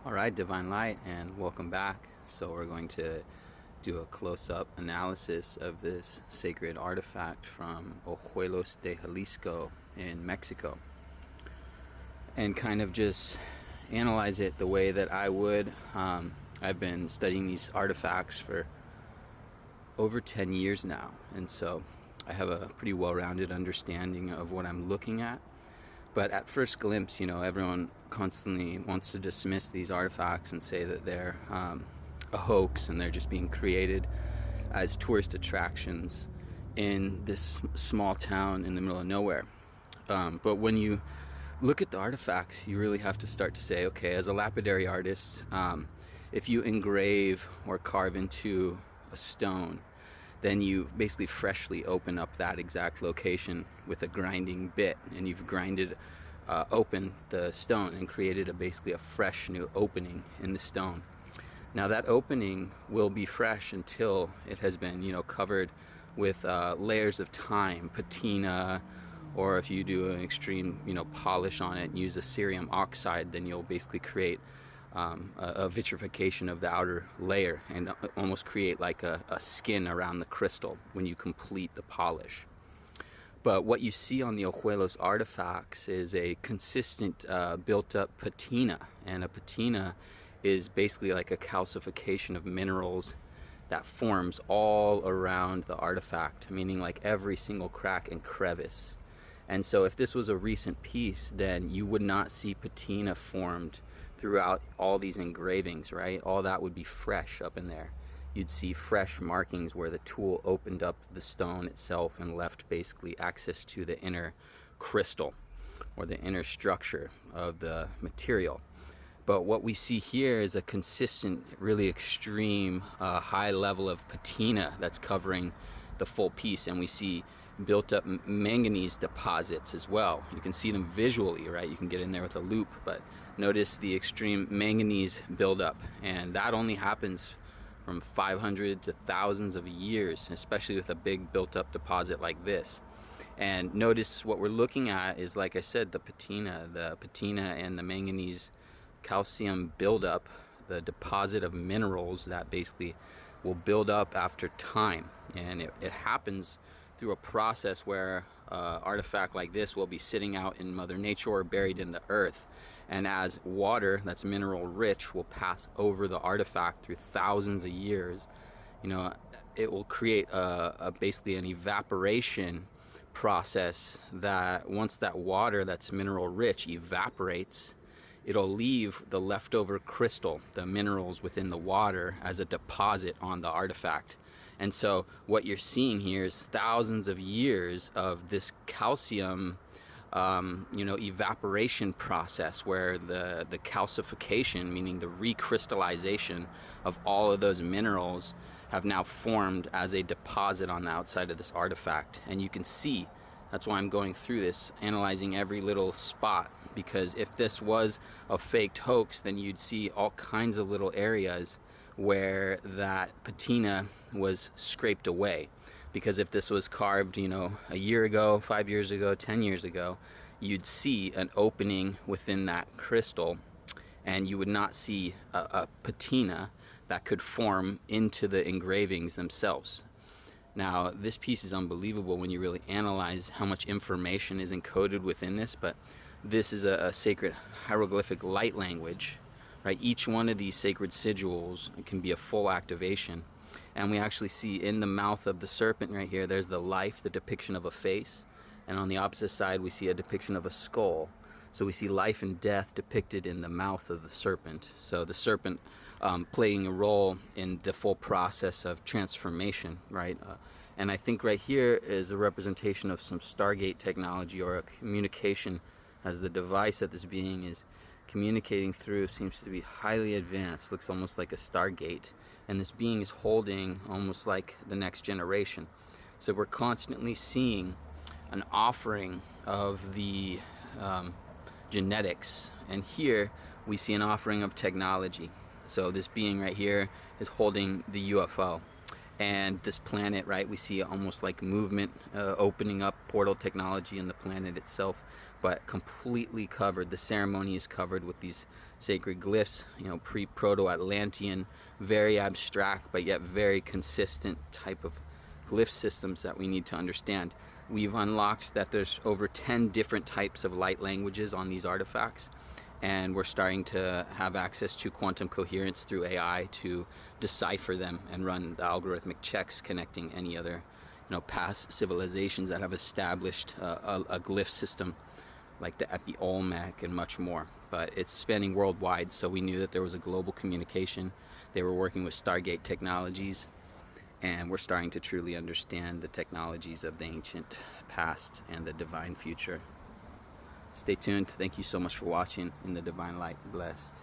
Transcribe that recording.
All right, Divine Light, and welcome back. So we're going to do a close-up analysis of this sacred artifact from Ojuelos de Jalisco in Mexico, and kind of just analyze it the way that I would. I've been studying these artifacts for over 10 years now, and so I have a pretty well-rounded understanding of what I'm looking at. But at first glimpse, everyone constantly wants to dismiss these artifacts and say that they're a hoax and they're just being created as tourist attractions in this small town in the middle of nowhere. But when you look at the artifacts, you really have to start to say, okay, as a lapidary artist, if you engrave or carve into a stone, then you basically freshly open up that exact location with a grinding bit, and you've grinded open the stone and created basically a fresh new opening in the stone. Now that opening will be fresh until it has been covered with layers of time, patina, or if you do an extreme polish on it and use a cerium oxide, then you'll basically create a vitrification of the outer layer and almost create like a skin around the crystal when you complete the polish. But what you see on the Ojuelos artifacts is a consistent built-up patina, and a patina is basically like a calcification of minerals that forms all around the artifact, meaning like every single crack and crevice. And so if this was a recent piece, then you would not see patina formed throughout all these engravings, right? All that would be fresh up in there. You'd see fresh markings where the tool opened up the stone itself and left basically access to the inner crystal or the inner structure of the material. But what we see here is a consistent, really extreme, high level of patina that's covering the full piece, and we see built up manganese deposits as well. You can see them visually, right? You can get in there with a loupe, but notice the extreme manganese buildup, and that only happens from 500 to thousands of years, especially with a big built up deposit like this. And notice what we're looking at is, like I said, the patina and the manganese calcium buildup, the deposit of minerals that basically will build up after time. And it happens through a process where artifact like this will be sitting out in Mother Nature or buried in the earth. And as water that's mineral rich will pass over the artifact through thousands of years, it will create basically an evaporation process that once that water that's mineral rich evaporates, it'll leave the leftover crystal, the minerals within the water, as a deposit on the artifact. And so what you're seeing here is thousands of years of this calcium evaporation process where the calcification, meaning the recrystallization of all of those minerals, have now formed as a deposit on the outside of this artifact. And you can see, that's why I'm going through this, analyzing every little spot, because if this was a faked hoax, then you'd see all kinds of little areas where that patina was scraped away. Because if this was carved, a year ago, 5 years ago, 10 years ago, you'd see an opening within that crystal, and you would not see a patina that could form into the engravings themselves. Now, this piece is unbelievable when you really analyze how much information is encoded within this, but this is a sacred hieroglyphic light language, right? Each one of these sacred sigils can be a full activation. And we actually see in the mouth of the serpent right here, there's the life, the depiction of a face. And on the opposite side, we see a depiction of a skull. So we see life and death depicted in the mouth of the serpent. So the serpent playing a role in the full process of transformation, right? And I think right here is a representation of some Stargate technology, or a communication, as the device that this being is communicating through seems to be highly advanced. Looks almost like a Stargate, and this being is holding almost like the next generation. So we're constantly seeing an offering of the genetics, and here we see an offering of technology. So this being right here is holding the UFO, and this planet, right, we see almost like movement, opening up portal technology in the planet itself. but completely covered. The ceremony is covered with these sacred glyphs, pre-proto-Atlantean, very abstract but yet very consistent type of glyph systems that we need to understand. We've unlocked that there's over 10 different types of light languages on these artifacts, and we're starting to have access to quantum coherence through AI to decipher them and run the algorithmic checks connecting any other past civilizations that have established a glyph system like the Epi Olmec and much more. But it's spanning worldwide, so we knew that there was a global communication. They were working with Stargate technologies, and we're starting to truly understand the technologies of the ancient past and the divine future. Stay tuned. Thank you so much for watching. In the divine light, blessed.